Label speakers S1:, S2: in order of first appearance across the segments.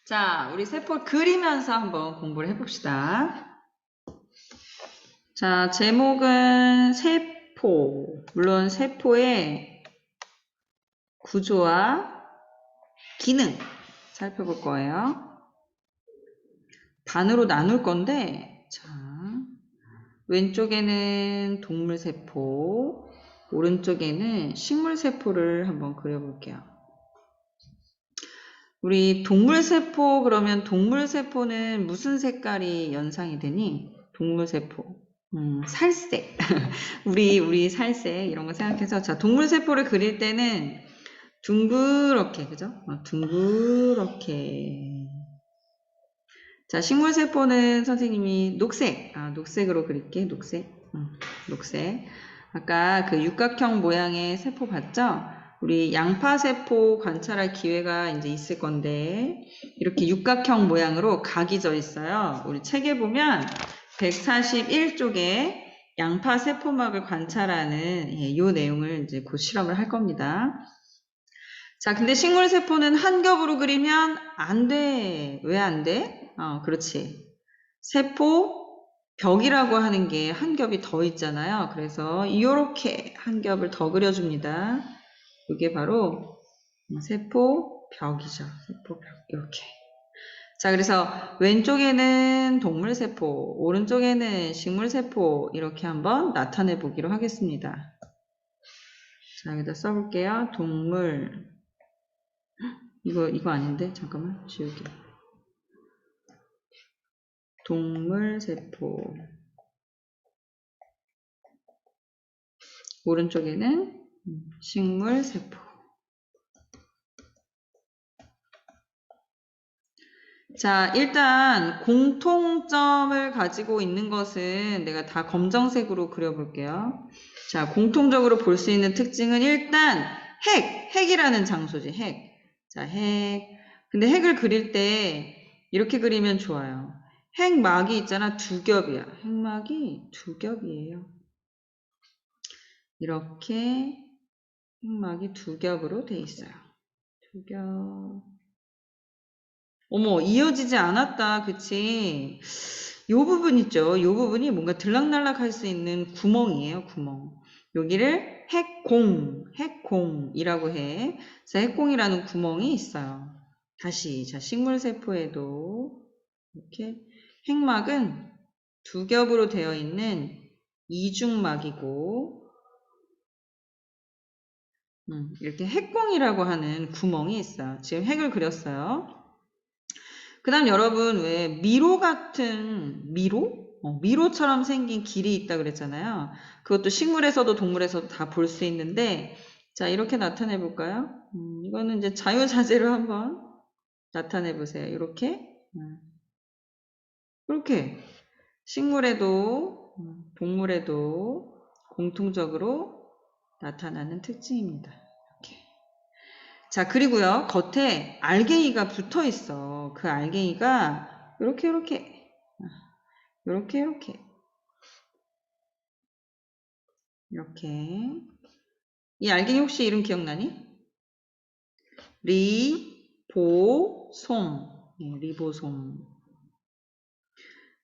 S1: 자, 우리 세포 그리면서 한번 공부를 해봅시다. 자, 제목은 세포. 물론 세포의 구조와 기능 살펴볼 거예요. 반으로 나눌 건데, 자, 왼쪽에는 동물세포, 오른쪽에는 식물세포를 한번 그려볼게요. 우리 동물세포 그러면 동물세포는 무슨 색깔이 연상이 되니? 동물세포. 살색. 우리 살색 이런 거 생각해서 자, 동물세포를 그릴 때는 둥그렇게 그죠? 둥그렇게. 자, 식물세포는 선생님이 녹색. 녹색으로 그릴게. 녹색. 녹색. 아까 그 육각형 모양의 세포 봤죠? 우리 양파세포 관찰할 기회가 이제 있을 건데 이렇게 육각형 모양으로 각이 져 있어요. 우리 책에 보면 141쪽에 양파세포막을 관찰하는 이 내용을 이제 곧 실험을 할 겁니다. 자, 근데 식물세포는 한 겹으로 그리면 안 돼. 왜 안 돼? 그렇지. 세포 벽이라고 하는 게 한 겹이 더 있잖아요. 그래서 이렇게 한 겹을 더 그려줍니다. 이게 바로 세포 벽이죠. 세포 벽. 이렇게. 자, 그래서 왼쪽에는 동물세포, 오른쪽에는 식물세포 이렇게 한번 나타내 보기로 하겠습니다. 자, 여기다 써볼게요. 동물. 이거 아닌데? 잠깐만, 지우개. 동물세포. 오른쪽에는 식물세포. 자, 일단 공통점을 가지고 있는 것은 내가 다 검정색으로 그려볼게요. 자, 공통적으로 볼 수 있는 특징은 일단 핵이라는 장소지, 핵. 자, 핵. 근데 핵을 그릴 때 이렇게 그리면 좋아요. 핵막이 있잖아, 두 겹이야. 핵막이 두 겹이에요. 이렇게 핵막이 두 겹으로 돼 있어요. 두 겹. 어머, 이어지지 않았다. 그치? 요 부분 있죠? 요 부분이 뭔가 들락날락 할 수 있는 구멍이에요. 구멍. 여기를 핵공이라고 해. 그래서 핵공이라는 구멍이 있어요. 다시, 자, 식물세포에도 이렇게 핵막은 두 겹으로 되어 있는 이중막이고 이렇게 핵공이라고 하는 구멍이 있어요. 지금 핵을 그렸어요. 그 다음 여러분 왜 미로 같은 미로처럼 생긴 길이 있다 그랬잖아요. 그것도 식물에서도 동물에서도 다 볼 수 있는데 자 이렇게 나타내 볼까요? 이거는 이제 자유자재로 한번 나타내 보세요. 이렇게 식물에도 동물에도 공통적으로 나타나는 특징입니다. 이렇게. 자, 그리고요, 겉에 알갱이가 붙어 있어. 그 알갱이가, 이렇게. 이 알갱이 혹시 이름 기억나니? 리보솜. 리보솜.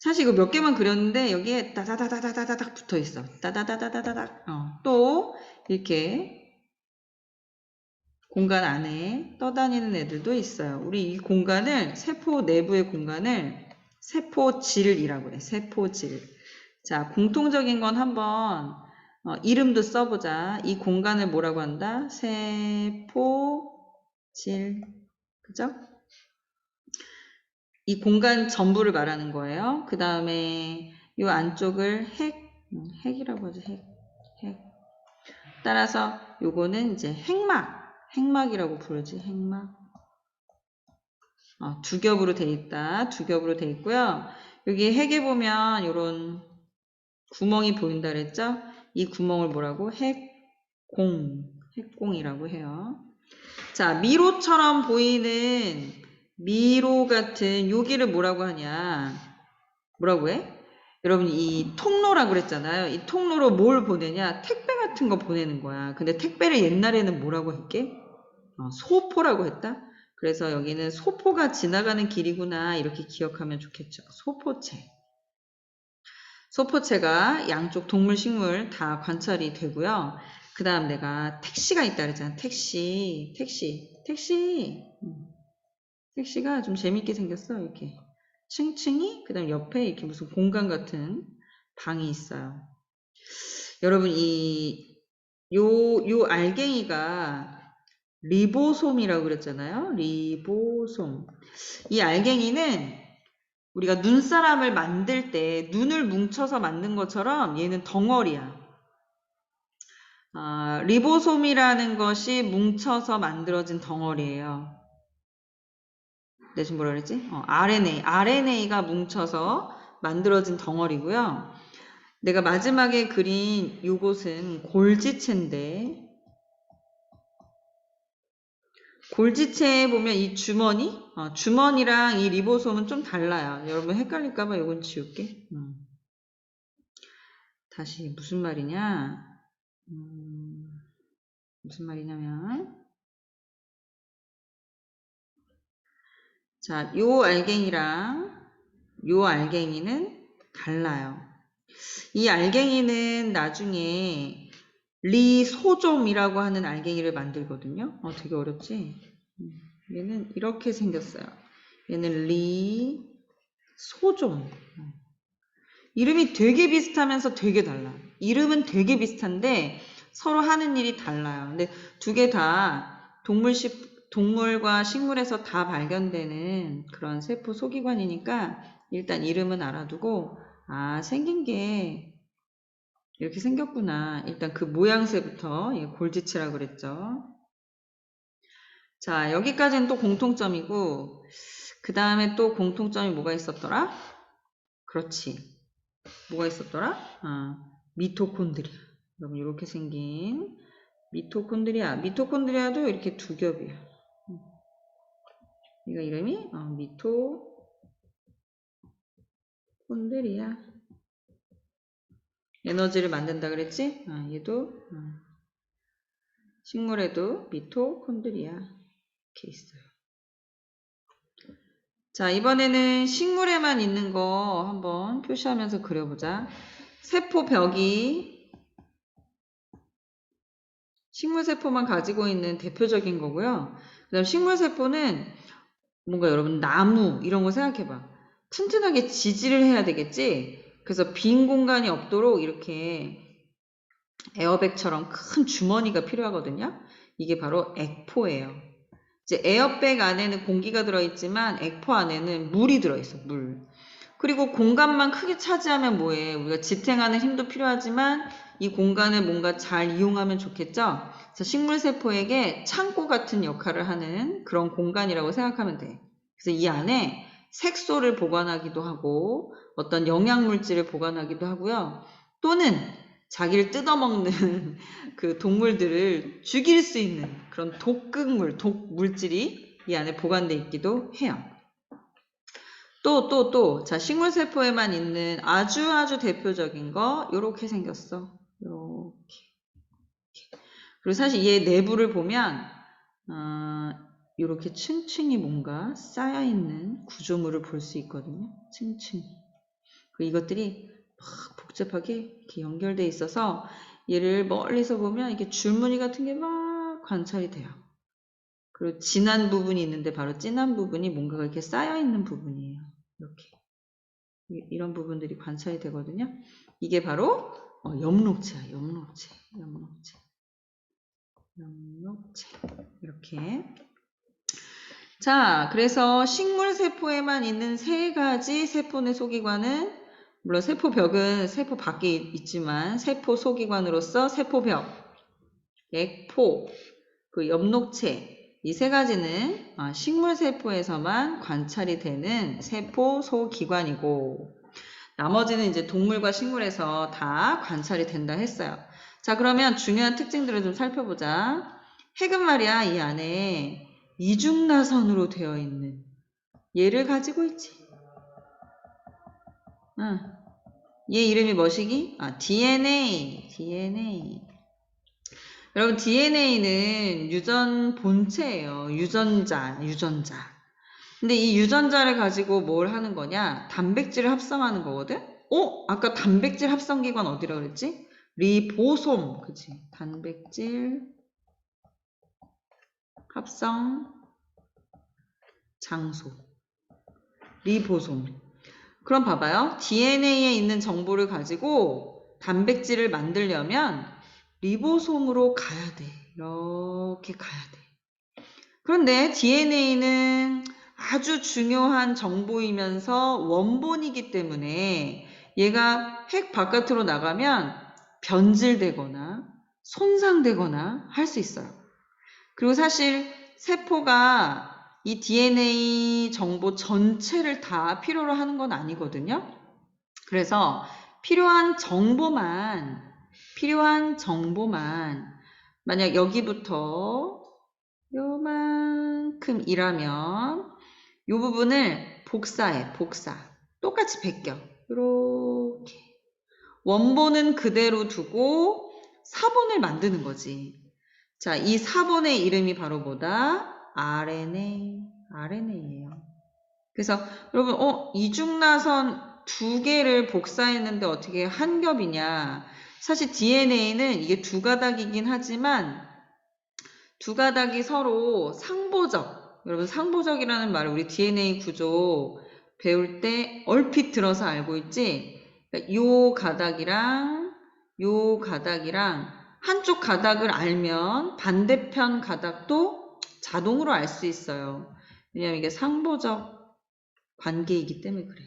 S1: 사실 이거 몇 개만 그렸는데, 여기에 따다다다다다닥 붙어 있어. 따다다다다닥. 또, 이렇게, 공간 안에 떠다니는 애들도 있어요. 우리 이 공간을 세포 내부의 공간을 세포질이라고 해. 세포질. 자, 공통적인 건 한번 이름도 써보자. 이 공간을 뭐라고 한다? 세포질. 그죠? 이 공간 전부를 말하는 거예요. 그 다음에 이 안쪽을 핵이라고 하죠. 핵. 따라서 요거는 이제 핵막이라고 부르지. 핵막. 두 겹으로 돼 있다. 두 겹으로 돼 있고요. 여기 핵에 보면 요런 구멍이 보인다 그랬죠? 이 구멍을 뭐라고? 핵공이라고 해요. 자, 미로처럼 보이는 미로 같은 여기를 뭐라고 하냐? 뭐라고 해? 여러분 이 통로라고 그랬잖아요. 이 통로로 뭘 보내냐? 택배 같은 거 보내는 거야. 근데 택배를 옛날에는 뭐라고 했게? 소포라고 했다? 그래서 여기는 소포가 지나가는 길이구나 이렇게 기억하면 좋겠죠. 소포체. 소포체가 양쪽 동물, 식물 다 관찰이 되고요. 그 다음 내가 택시가 있다 그랬잖아. 택시. 택시가 좀 재밌게 생겼어. 이렇게 층층이 그 다음 옆에 이렇게 무슨 공간 같은 방이 있어요. 여러분 요 알갱이가 리보솜이라고 그랬잖아요. 리보솜. 이 알갱이는 우리가 눈사람을 만들 때 눈을 뭉쳐서 만든 것처럼 얘는 덩어리야. 리보솜이라는 것이 뭉쳐서 만들어진 덩어리예요. 내가 지금 뭐라 그랬지? RNA가 뭉쳐서 만들어진 덩어리고요. 내가 마지막에 그린 요것은 골지체인데 골지체에 보면 이 주머니랑 이 리보솜은 좀 달라요. 여러분 헷갈릴까봐 이건 지울게. 다시 무슨 말이냐? 무슨 말이냐면 자, 요 알갱이는 달라요. 이 알갱이는 나중에 리소좀이라고 하는 알갱이를 만들거든요. 되게 어렵지? 얘는 이렇게 생겼어요. 얘는 리소좀. 이름이 되게 비슷하면서 되게 달라. 이름은 되게 비슷한데 서로 하는 일이 달라요. 근데 두 개 다 동물과 식물에서 다 발견되는 그런 세포 소기관이니까 일단 이름은 알아두고 생긴 게 이렇게 생겼구나. 일단 그 모양새부터 골지체라고 그랬죠. 자, 여기까지는 또 공통점이고 그 다음에 또 공통점이 뭐가 있었더라? 그렇지. 뭐가 있었더라? 미토콘드리아. 여러분 이렇게 생긴 미토콘드리아. 미토콘드리아도 이렇게 두 겹이야. 이거 이름이 미토콘드리아. 에너지를 만든다 그랬지? 얘도 식물에도 미토콘드리아 이렇게 있어요. 자, 이번에는 식물에만 있는 거 한번 표시하면서 그려보자. 세포벽이 식물세포만 가지고 있는 대표적인 거고요. 그 다음 식물세포는 뭔가 여러분 나무 이런 거 생각해봐. 튼튼하게 지지를 해야 되겠지? 그래서 빈 공간이 없도록 이렇게 에어백처럼 큰 주머니가 필요하거든요. 이게 바로 액포예요. 이제 에어백 안에는 공기가 들어있지만 액포 안에는 물이 들어있어, 물. 그리고 공간만 크게 차지하면 뭐해? 우리가 지탱하는 힘도 필요하지만 이 공간을 뭔가 잘 이용하면 좋겠죠? 그래서 식물세포에게 창고 같은 역할을 하는 그런 공간이라고 생각하면 돼. 그래서 이 안에 색소를 보관하기도 하고 어떤 영양물질을 보관하기도 하고요. 또는 자기를 뜯어먹는 그 동물들을 죽일 수 있는 그런 독물질이 이 안에 보관되어 있기도 해요. 자, 식물세포에만 있는 아주 대표적인 거, 요렇게 생겼어. 요렇게. 그리고 사실 얘 내부를 보면, 요렇게 층층이 뭔가 쌓여있는 구조물을 볼 수 있거든요. 층층이. 그리고 이것들이 막 복잡하게 이렇게 연결되어 있어서 얘를 멀리서 보면 이게 줄무늬 같은 게 막 관찰이 돼요. 그리고 진한 부분이 있는데 바로 진한 부분이 뭔가가 이렇게 쌓여있는 부분이에요. 이렇게. 이런 부분들이 관찰이 되거든요. 이게 바로 엽록체야. 엽록체. 이렇게. 자, 그래서 식물세포에만 있는 세 가지 세포 내 소기관은 물론 세포벽은 세포 밖에 있지만 세포 소기관으로서 세포벽, 액포, 그 엽록체 이 세 가지는 식물세포에서만 관찰이 되는 세포 소기관이고 나머지는 이제 동물과 식물에서 다 관찰이 된다 했어요. 자, 그러면 중요한 특징들을 좀 살펴보자. 핵은 말이야 이 안에 이중나선으로 되어 있는 얘를 가지고 있지. 얘 이름이 뭐시기? DNA. 여러분, DNA는 유전 본체예요. 유전자. 근데 이 유전자를 가지고 뭘 하는 거냐? 단백질을 합성하는 거거든? 아까 단백질 합성기관 어디라고 그랬지? 리보솜. 그치? 단백질 합성 장소. 리보솜. 그럼 봐봐요. DNA에 있는 정보를 가지고 단백질을 만들려면 리보솜으로 가야 돼. 이렇게 가야 돼. 그런데 DNA는 아주 중요한 정보이면서 원본이기 때문에 얘가 핵 바깥으로 나가면 변질되거나 손상되거나 할 수 있어요. 그리고 사실 세포가 이 DNA 정보 전체를 다 필요로 하는 건 아니거든요. 그래서 필요한 정보만 만약 여기부터 요만큼이라면 요 부분을 복사. 똑같이 베껴. 이렇게. 원본은 그대로 두고 사본을 만드는 거지. 자, 이 사본의 이름이 바로 뭐다? RNA예요. 그래서 여러분, 이중나선 2개를 복사했는데 어떻게 한 겹이냐? 사실 DNA는 이게 2가닥이긴 하지만 2가닥이 서로 상보적. 여러분, 상보적이라는 말을 우리 DNA 구조 배울 때 얼핏 들어서 알고 있지? 그러니까 요 가닥이랑 한쪽 가닥을 알면 반대편 가닥도 자동으로 알 수 있어요. 왜냐면 이게 상보적 관계이기 때문에 그래.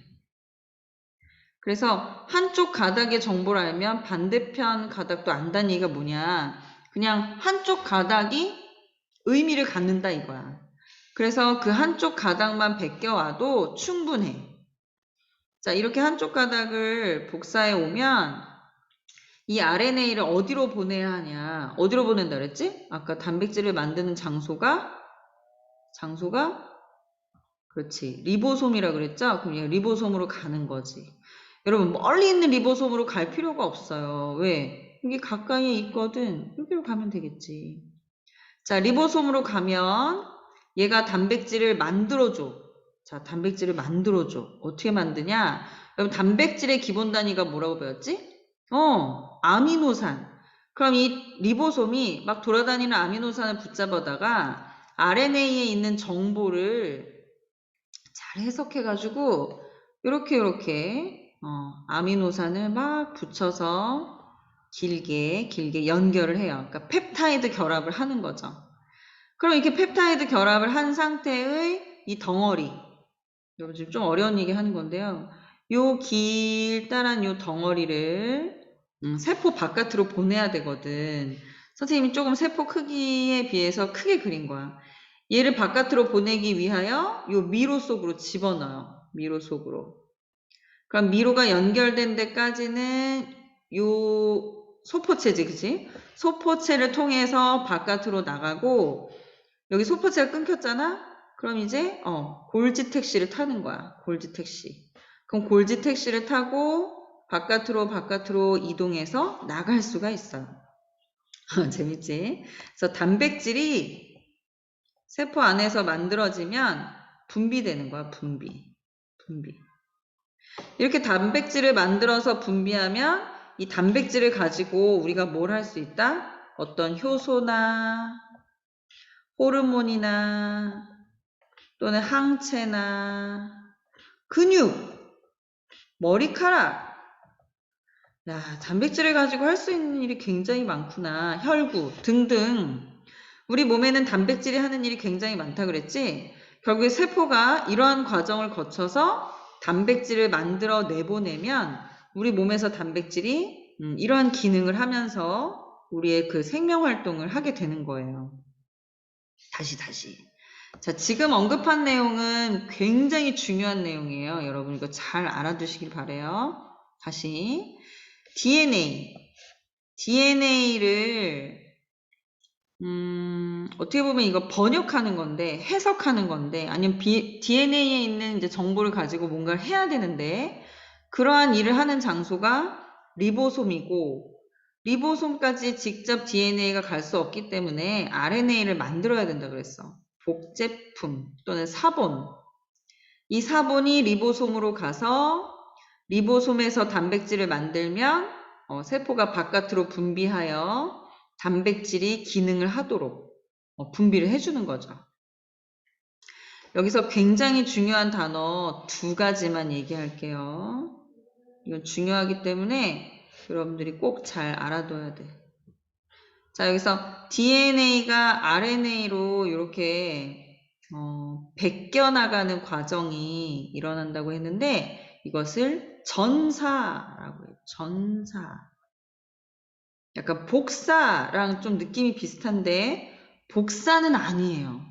S1: 그래서 한쪽 가닥의 정보를 알면 반대편 가닥도 안다는 얘기가 뭐냐. 그냥 한쪽 가닥이 의미를 갖는다 이거야. 그래서 그 한쪽 가닥만 베껴와도 충분해. 자, 이렇게 한쪽 가닥을 복사해 오면 이 RNA를 어디로 보내야 하냐. 어디로 보낸다 그랬지? 아까 단백질을 만드는 장소가 그렇지. 리보솜이라 그랬죠? 그럼 리보솜으로 가는 거지. 여러분, 멀리 있는 리보솜으로 갈 필요가 없어요. 왜? 여기 가까이에 있거든. 여기로 가면 되겠지. 자, 리보솜으로 가면 얘가 단백질을 만들어줘. 자, 단백질을 만들어줘. 어떻게 만드냐? 여러분, 단백질의 기본 단위가 뭐라고 배웠지? 아미노산. 그럼 이 리보솜이 막 돌아다니는 아미노산을 붙잡아다가 RNA에 있는 정보를 잘 해석해가지고 요렇게 아미노산을 막 붙여서 길게 연결을 해요. 그러니까 펩타이드 결합을 하는 거죠. 그럼 이렇게 펩타이드 결합을 한 상태의 이 덩어리. 여러분 지금 좀 어려운 얘기 하는 건데요. 요 길다란 요 덩어리를 세포 바깥으로 보내야 되거든. 선생님이 조금 세포 크기에 비해서 크게 그린 거야. 얘를 바깥으로 보내기 위하여 요 미로 속으로 집어넣어요. 미로 속으로. 그럼 미로가 연결된 데까지는 요 소포체지, 그치? 소포체를 통해서 바깥으로 나가고 여기 소포체가 끊겼잖아? 그럼 이제 골지 택시를 타는 거야. 골지 택시. 그럼 골지 택시를 타고 바깥으로 이동해서 나갈 수가 있어요. 재밌지? 그래서 단백질이 세포 안에서 만들어지면 분비되는 거야. 분비. 이렇게 단백질을 만들어서 분비하면 이 단백질을 가지고 우리가 뭘 할 수 있다? 어떤 효소나 호르몬이나 또는 항체나 근육, 머리카락. 야, 단백질을 가지고 할 수 있는 일이 굉장히 많구나. 혈구 등등. 우리 몸에는 단백질이 하는 일이 굉장히 많다 그랬지? 결국에 세포가 이러한 과정을 거쳐서 단백질을 만들어 내보내면 우리 몸에서 단백질이 이러한 기능을 하면서 우리의 그 생명활동을 하게 되는 거예요. 다시. 자, 지금 언급한 내용은 굉장히 중요한 내용이에요. 여러분 이거 잘 알아두시길 바라요. 다시. DNA를 어떻게 보면 이거 번역하는 건데, 해석하는 건데, 아니면 DNA에 있는 이제 정보를 가지고 뭔가를 해야 되는데, 그러한 일을 하는 장소가 리보솜이고, 리보솜까지 직접 DNA가 갈 수 없기 때문에 RNA를 만들어야 된다 그랬어. 복제품 또는 사본. 이 사본이 리보솜으로 가서 리보솜에서 단백질을 만들면 세포가 바깥으로 분비하여 단백질이 기능을 하도록 분비를 해주는 거죠. 여기서 굉장히 중요한 단어 2가지만 얘기할게요. 이건 중요하기 때문에 여러분들이 꼭 잘 알아둬야 돼. 자, 여기서 DNA가 RNA로 이렇게 베껴나가는 과정이 일어난다고 했는데 이것을 전사라고 해요. 전사. 약간 복사랑 좀 느낌이 비슷한데 복사는 아니에요.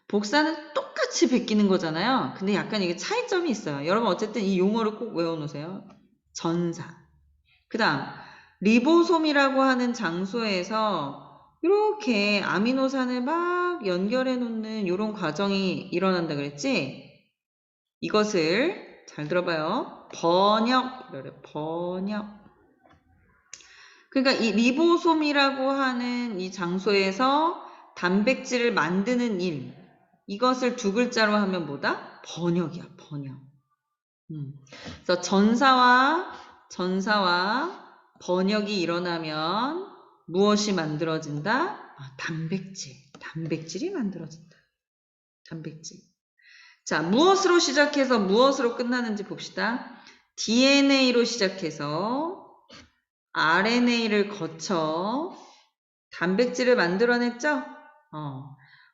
S1: 복사는 똑같이 베끼는 거잖아요. 근데 약간 이게 차이점이 있어요. 여러분 어쨌든 이 용어를 꼭 외워놓으세요. 전사. 그 다음 리보솜이라고 하는 장소에서 이렇게 아미노산을 막 연결해 놓는 이런 과정이 일어난다 그랬지? 이것을 잘 들어봐요. 번역. 이래요. 번역. 그러니까 이 리보솜이라고 하는 이 장소에서 단백질을 만드는 일, 이것을 2글자로 하면 뭐다? 번역이야, 번역. 그래서 전사와 번역이 일어나면 무엇이 만들어진다? 단백질이 만들어진다. 단백질. 자, 무엇으로 시작해서 무엇으로 끝나는지 봅시다. DNA로 시작해서 RNA를 거쳐 단백질을 만들어냈죠?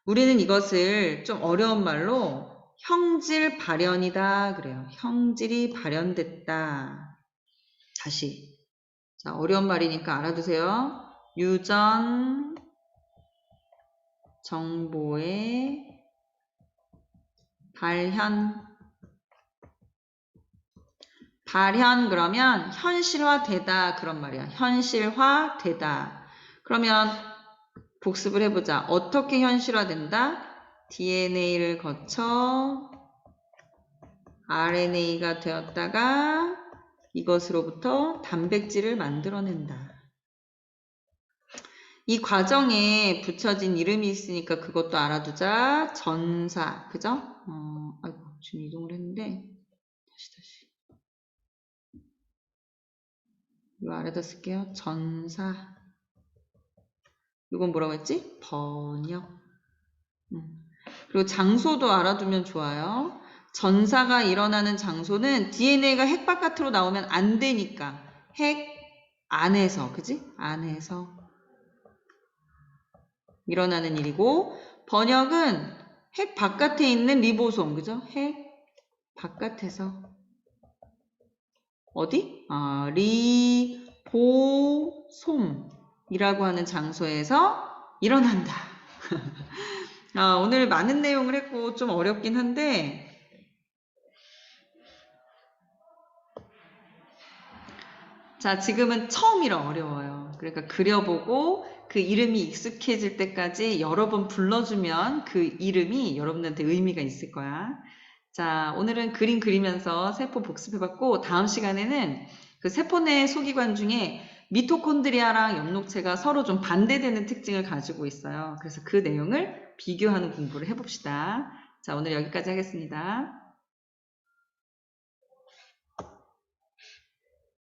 S1: 우리는 이것을 좀 어려운 말로 형질 발현이다 그래요. 형질이 발현됐다. 다시. 자, 어려운 말이니까 알아두세요. 유전 정보의 발현. 발현 그러면 현실화되다 그런 말이야. 현실화되다. 그러면 복습을 해보자. 어떻게 현실화된다? DNA를 거쳐 RNA가 되었다가 이것으로부터 단백질을 만들어낸다. 이 과정에 붙여진 이름이 있으니까 그것도 알아두자. 전사. 그죠? 아이고, 지금 이동을 했는데. 다시. 이거 아래다 쓸게요. 전사. 이건 뭐라고 했지? 번역. 그리고 장소도 알아두면 좋아요. 전사가 일어나는 장소는 DNA가 핵 바깥으로 나오면 안 되니까 핵 안에서, 그지? 안에서 일어나는 일이고, 번역은 핵 바깥에 있는 리보솜, 그죠? 핵 바깥에서 어디? 리보솜이라고 하는 장소에서 일어난다. 오늘 많은 내용을 했고 좀 어렵긴 한데 자, 지금은 처음이라 어려워요. 그러니까 그려보고 그 이름이 익숙해질 때까지 여러 번 불러주면 그 이름이 여러분한테 의미가 있을 거야. 자, 오늘은 그림 그리면서 세포 복습해봤고 다음 시간에는 그 세포 내 소기관 중에 미토콘드리아랑 엽록체가 서로 좀 반대되는 특징을 가지고 있어요. 그래서 그 내용을 비교하는 공부를 해봅시다. 자, 오늘 여기까지 하겠습니다.